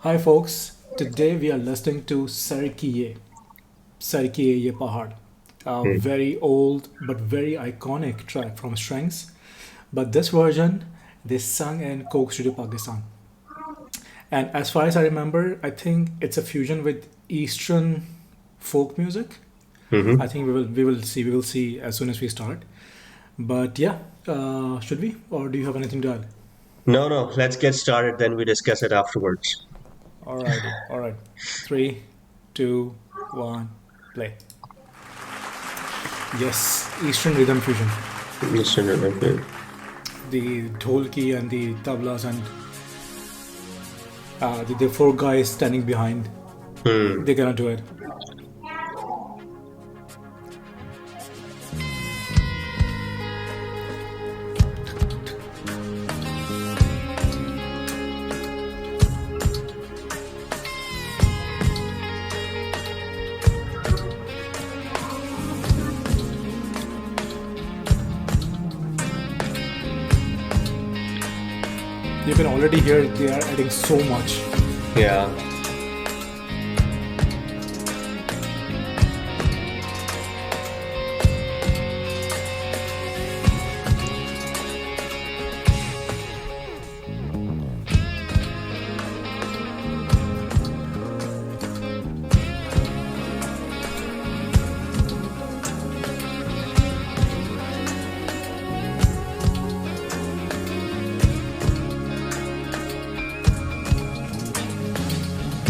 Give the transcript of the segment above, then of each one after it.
Hi folks, today we are listening to Sar Kiyae, Sar Kiyae Ye Pahad, a Hmm. very old but very iconic track from Strings. But this version, they sung in Coke Studio Pakistan. And as far as I remember, I think it's a fusion with Eastern folk music. I Mm-hmm. think we will see as soon as we start. But yeah, should we, or do you have anything to add? No, no, let's get started, then we discuss it afterwards. Alrighty, all right. Three, two, one, play. Yes, Eastern rhythm fusion. Mr. November. The dholki and the tablas and the four guys standing behind. Hmm. They're gonna do it. You can already hear they are adding so much. Yeah.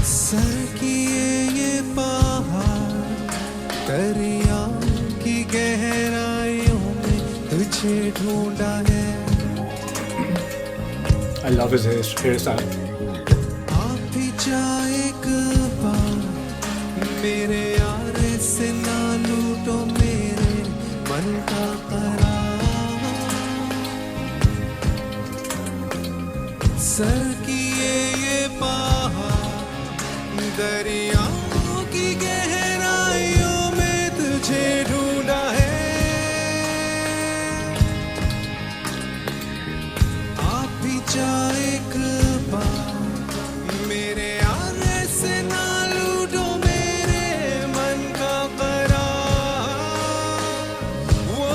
Sir किए ये पहाड़ दरिया की गहराइयों में तुझे ढूंढा है I love his hairstyle. आप भी जा एक बार मेरे यार से ना लूटो मेरे मन का करार सर किए ये पहाड़ दरियाओं की गहराइयों में तुझे ढूंढा है आप भी जा एक बार मेरे आने से ना लूटो मेरे मन का करार वो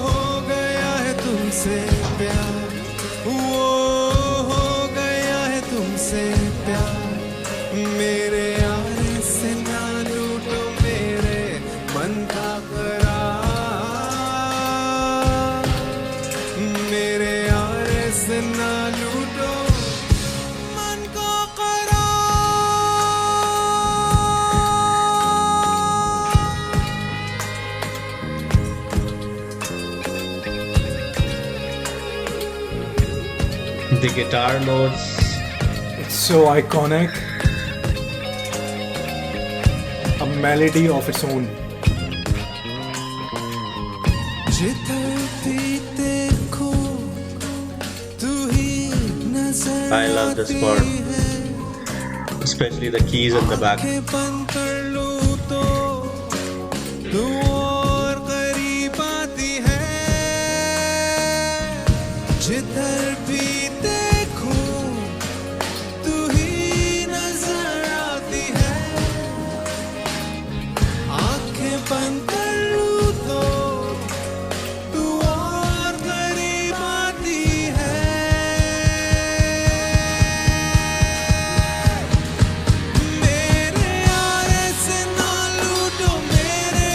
हो गया है तुमसे प्यार वो हो गया है तुमसे प्यार मेरे आने से ना लूटो मेरे मन का करार मेरे आने से ना लूटो मन का करार The guitar notes. It's so iconic. A melody of its own. जिधर भी देखो तू ही नजर I love this आती part, है especially the keys in the back. आंखें बंद कर लूं तो तू और करीब आती है जिधर भी देखूं तू ही नजर आती है आंखें बंद कर लूं तो तू और करीब आती है मेरे यार से ना लूटो मेरे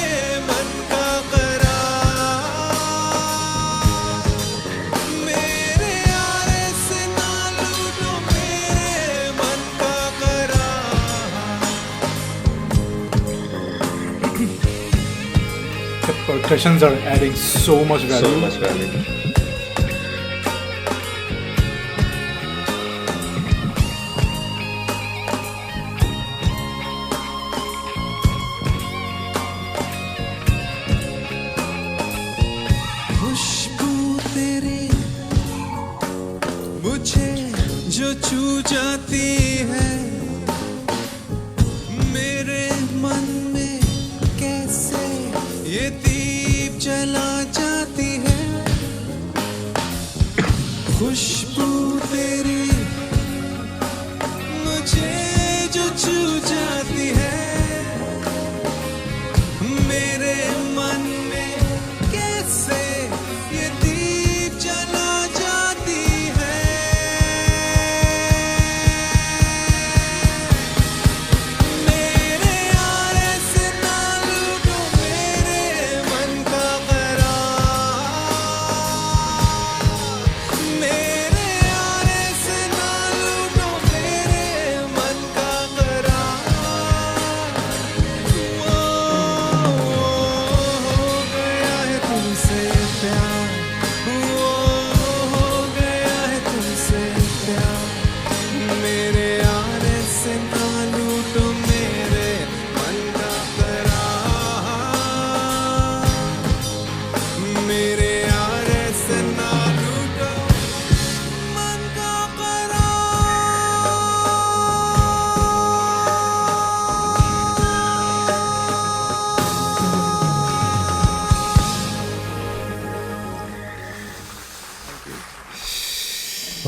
मन का करार मेरे यार से ना लूटो मेरे मन का करार The percussions are adding so much So value. much value. खुशबू तेरी मुझे जो छू जाती है मेरे मन में कैसे ये दीप जला जाती है खुशबू तेरी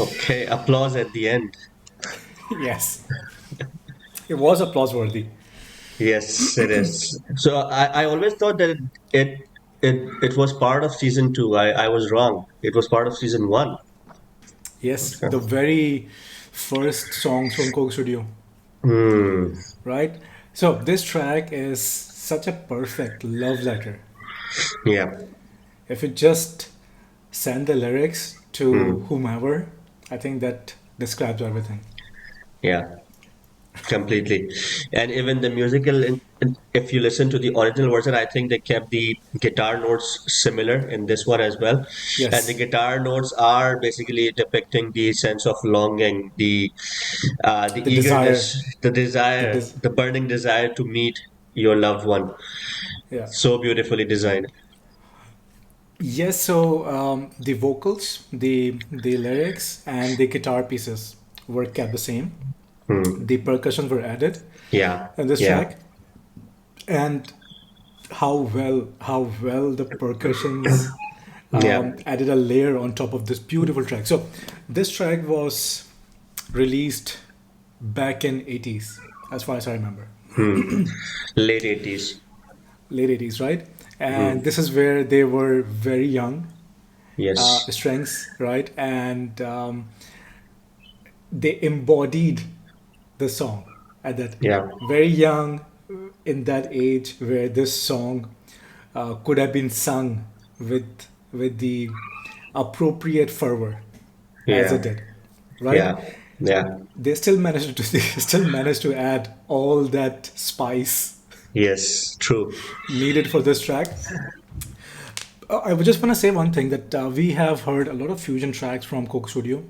Okay, applause at the end. Yes, it was applause worthy. Yes, it is. So I always thought that it was part of season two. I was wrong. It was part of season one. Yes, the very first songs from Coke Studio, Hmm. right? So this track is such a perfect love letter. Yeah. If you just send the lyrics to Hmm. whomever, I think that describes everything. Yeah. Completely. And even the musical, if you listen to the original version, I think they kept the guitar notes similar in this one as well. And the Yes, guitar notes are basically depicting the sense of longing, the the desire, eagerness, the the desire, des- the burning desire to meet your loved one. yeah. So beautifully designed. Yes, so the vocals, the lyrics, and the guitar pieces were kept the same. Hmm. The percussions were added Yeah. in this Yeah. track, and how well the percussions Yeah. added a layer on top of this beautiful track. So this track was released back in 80s, as far as I remember, Hmm. Late 80s. late 80s, right? Hmm. And this is where they were very young, Yes. strengths, right? And they embodied the song at that Yeah. very young, in that age where this song could have been sung with the appropriate fervor as Yeah. it did, right? Yeah. Yeah. They still managed to they still managed to add all that spice Yes. True. needed for this track. I would just want to say one thing that we have heard a lot of fusion tracks from Coke Studio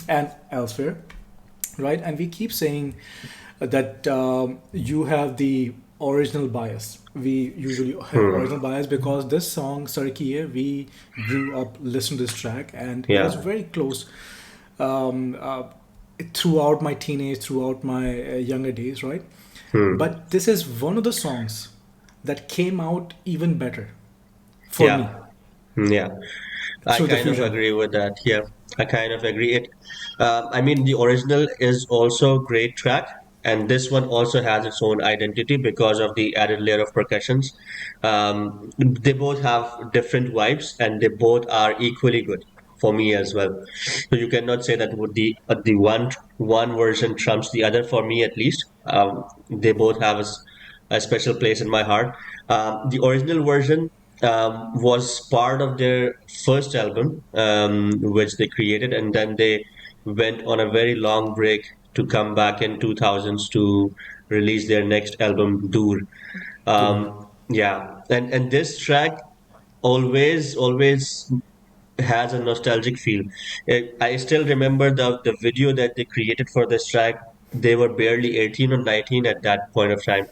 and elsewhere, right? And we keep saying that you have the original bias. We usually have original bias because this song, Sar Kiyae, we grew up listening to this track, and it was Yeah. very close um, uh, throughout my teenage, throughout my younger days, right? Hmm. But this is one of the songs that came out even better for me Yeah. Yeah. I through the kind of fusion. agree with that. Yeah, I kind of agree. I mean, the original is also great track, and this one also has its own identity because of the added layer of percussions. They both have different vibes, and they both are equally good for me as well. So you cannot say that would the one version trumps the other for me at least. They both have a special place in my heart. The original version was part of their first album, which they created, and then they went on a very long break to come back in 2000s to release their next album, Dur. Tour. Yeah, and this track always has a nostalgic feel. I still remember the video that they created for this track. They were barely 18 or 19 at that point of time,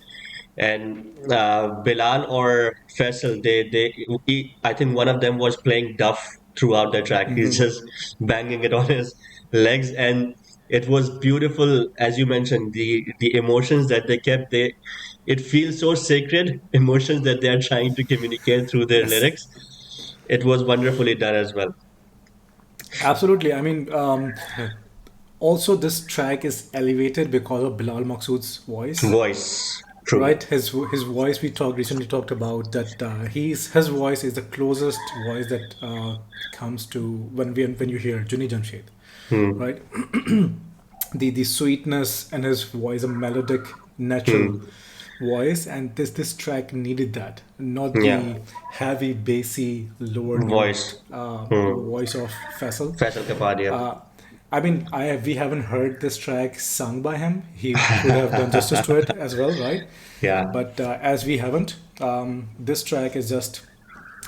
and Bilal or Faisal, I think one of them was playing duff throughout the track. He's just banging it on his legs, and it was beautiful. As you mentioned, the emotions that they kept, it feels so sacred. Emotions that they are trying to communicate through their Yes, lyrics. It was wonderfully done as well. absolutely. I mean, also this track is elevated because of Bilal Maqsood's voice, Voice, right? true. His voice. We talked recently talked about that. His voice is the closest voice that comes to when you hear Juni Jamshed, Hmm. right? The sweetness and his voice, a melodic, natural Hmm. voice, and this track needed that, not Yeah. the heavy, bassy, lower note Voice. Hmm. voice of Faisal. Faisal Kapadia. I mean, we haven't heard this track sung by him. He could have done justice to it as well, right? Yeah. But as we haven't, this track is just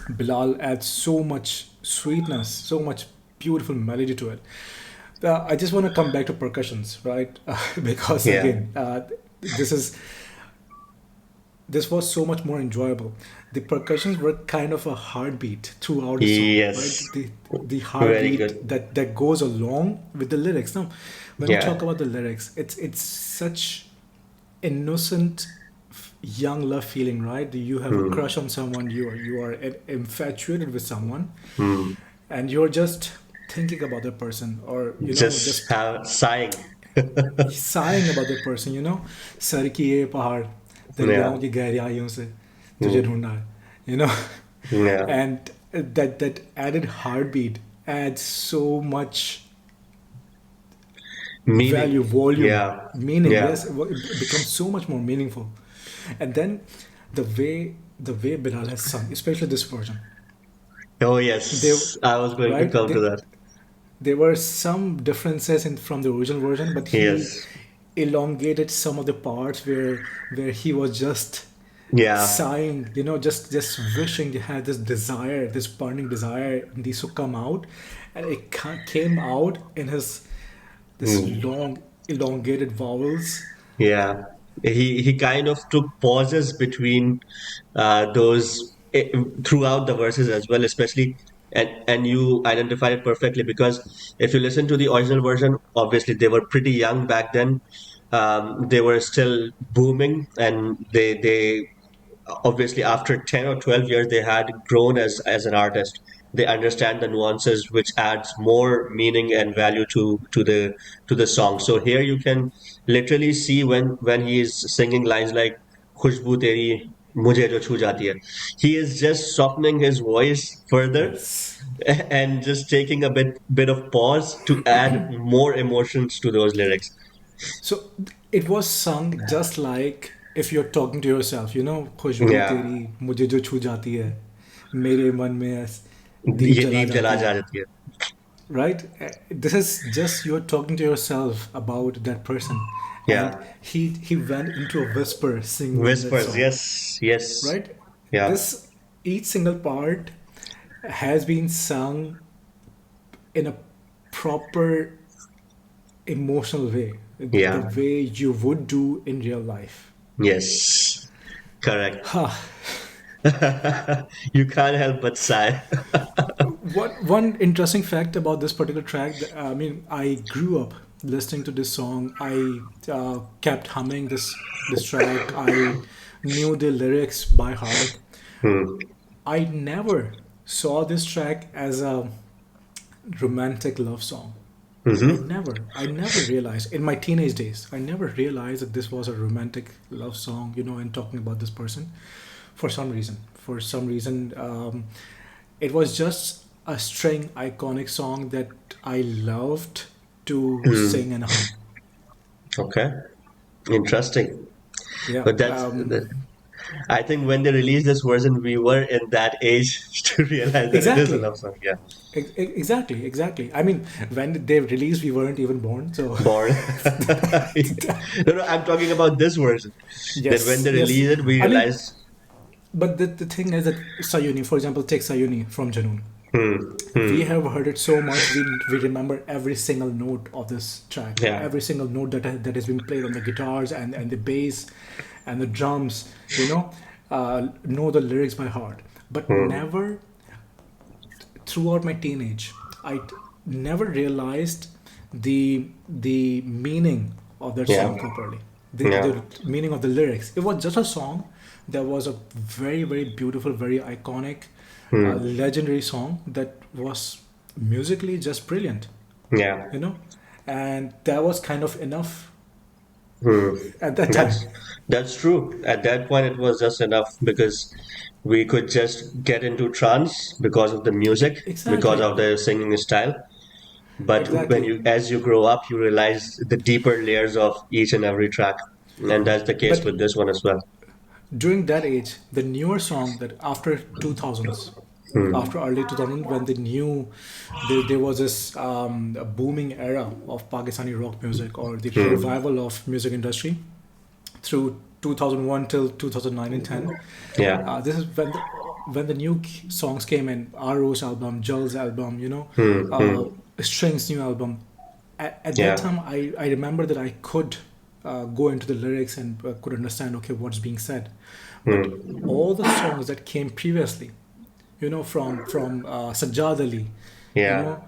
Bilal adds so much sweetness, so much beautiful melody to it. I just want to come back to percussions, right? Because Yeah. again, this is this was so much more enjoyable. The percussions were kind of a heartbeat throughout the song, right? Yes. The Very heartbeat good. that goes along with the lyrics. Now, when we Yeah. talk about the lyrics, it's such innocent young love feeling, right? You have a Hmm. crush on someone, you are infatuated with someone, Hmm. and you're just thinking about that person, or Just just have sighing. sighing about that person, sir की ये पहाड़ दरियाओं Yeah. की गहराइयों से तुझे Mm. ढूंढा है, you know. Yeah. And that added heartbeat adds so much value, Meaning. volume, Yeah. meaning. Yeah. Yes, it becomes so much more meaningful. And then the way Bilal has sung, especially this version, Oh, they yes. I was going to right come to that. there were some differences from the original version, but he Yes. elongated some of the parts where he was just Yeah. sighing, just wishing he had this desire, this burning desire, and this to come out, and it came out in his this Mm. long elongated vowels. Yeah, he kind of took pauses between those throughout the verses as well, especially and you identified it perfectly because if you listen to the original version, obviously they were pretty young back then. They were still booming, and they obviously after 10 or 12 years they had grown as an artist. They understand the nuances, which adds more meaning and value to the song. So here you can literally see when he is singing lines like खुशबू तेरी मुझे जो छू जाती है, he is just softening his voice further Yes. and just taking a bit of pause to add more emotions to those lyrics. So it was sung just like if you're talking to yourself, Khushboo Yeah, तेरी मुझे जो छू जाती है, मेरे मन में दीप ये जला दीप जला जाती है, जाती है. right? This is just you're talking to yourself about that person, and Yeah. he went into a whisper singing that Whispers, song, yes, yes, right? yeah, This each single part has been sung in a proper emotional way, the yeah, way you would do in real life. yes, correct. You can't help but sigh. What one interesting fact about this particular track? I mean, I grew up listening to this song. I kept humming this track. I knew the lyrics by heart. Hmm. I never saw this track as a romantic love song. I never realized in my teenage days. I never realized that this was a romantic love song. And talking about this person, for some reason, it was just a string iconic song that I loved to sing and hum. Okay, interesting. Yeah. But I think when they released this version, we were in that age to realize that it is a Exactly. love song. Yeah, Exactly. I mean, when they released, we weren't even born. So, born. No, no, I'm talking about this version. That when yes, they yes. released it, we I mean, realized. but the thing is that Sayuni, for example, take Sayuni from Janoon. Hmm, We hmm, have heard it so much. We remember every single note of this track, yeah, every single note that has been played on the guitars and the bass and the drums. Know the lyrics by heart, but hmm, never throughout my teenage, never realized the meaning of that yeah, song properly. The yeah, meaning of the lyrics. It was just a song. There was a very very beautiful, very iconic, hmm, legendary song that was musically just brilliant. yeah. You know, and that was kind of enough Hmm. at that time. That's true. At that point, it was just enough because we could just get into trance because of the music, because Exactly, of the singing style. But when exactly. as you grow up, you realize the deeper layers of each and every track, and that's the case But with this one as well. during that age, the newer song that after 2000s, after early 2000, when there was this a booming era of Pakistani rock music or the Hmm. revival of music industry through 2001 till 2009 and 10. Yeah. This is when the new songs came in, Aro's album, Jul's album, Hmm. uh, Hmm. String's new album. At that Yeah. time, I remember that I could go into the lyrics and could understand, okay, what's being said. But Hmm. all the songs that came previously, from Sajjad Ali, you Yeah. know,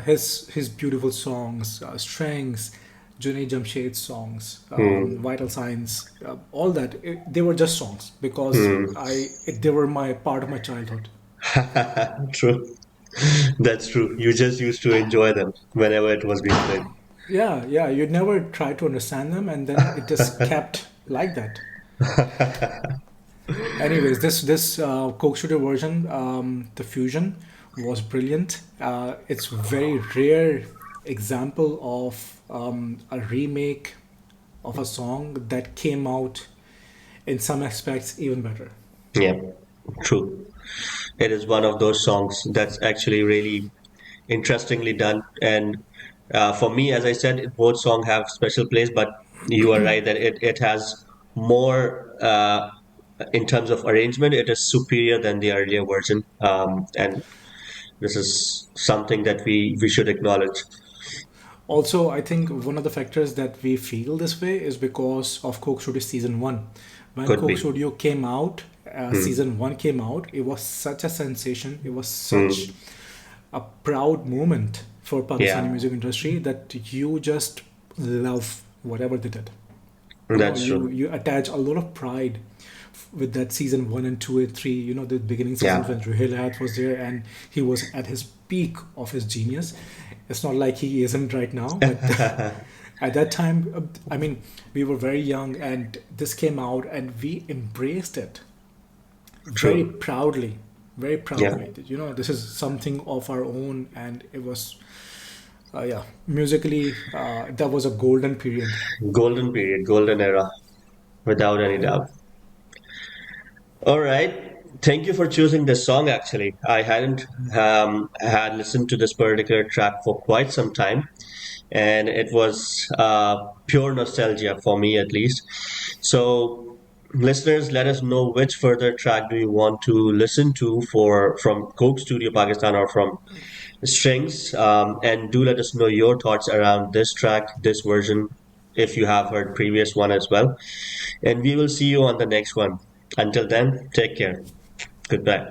his beautiful songs, Strengths, Junaid Jamshed's songs, Hmm. Vital Signs, all that. They were just songs because Hmm. they were my part of my childhood. True. That's true. You just used to enjoy them whenever it was being played. Yeah, yeah. You'd never try to understand them, and then it just kept like that. Anyways, this Coke Studio version, the fusion, was brilliant. It's very rare example of a remake of a song that came out in some aspects even better. Yeah, true. It is one of those songs that's actually really interestingly done. And for me, as I said, both songs have special place, but you are right that it has more, in terms of arrangement, it is superior than the earlier version. And this is something that we should acknowledge. Also, I think one of the factors that we feel this way is because of Coke Studio Season 1. When Could Coke be. Studio came out, Hmm. Season 1 came out, it was such a sensation. It was Hmm. such a proud moment for Pakistani Yeah, music industry that you just love whatever they did. that's You true. you attach a lot of pride with that season 1 and 2 and 3. The beginning seasons Yeah. when Ruhail Hayat was there and he was at his peak of his genius. It's not like he isn't right now, but at that time, I mean, we were very young and this came out and we embraced it very True. proudly, very Yeah. proudly. This is something of our own, and it was, yeah, musically, that was a golden period. Golden period, golden era, without any Yeah. doubt. All right. Thank you for choosing this song, actually. I hadn't had listened to this particular track for quite some time, and it was pure nostalgia for me, at least. So, listeners, let us know which further track do you want to listen to for from Coke Studio Pakistan or from Strings, and do let us know your thoughts around this track, this version, if you have heard previous one as well. And we will see you on the next one. Until then, take care. Goodbye.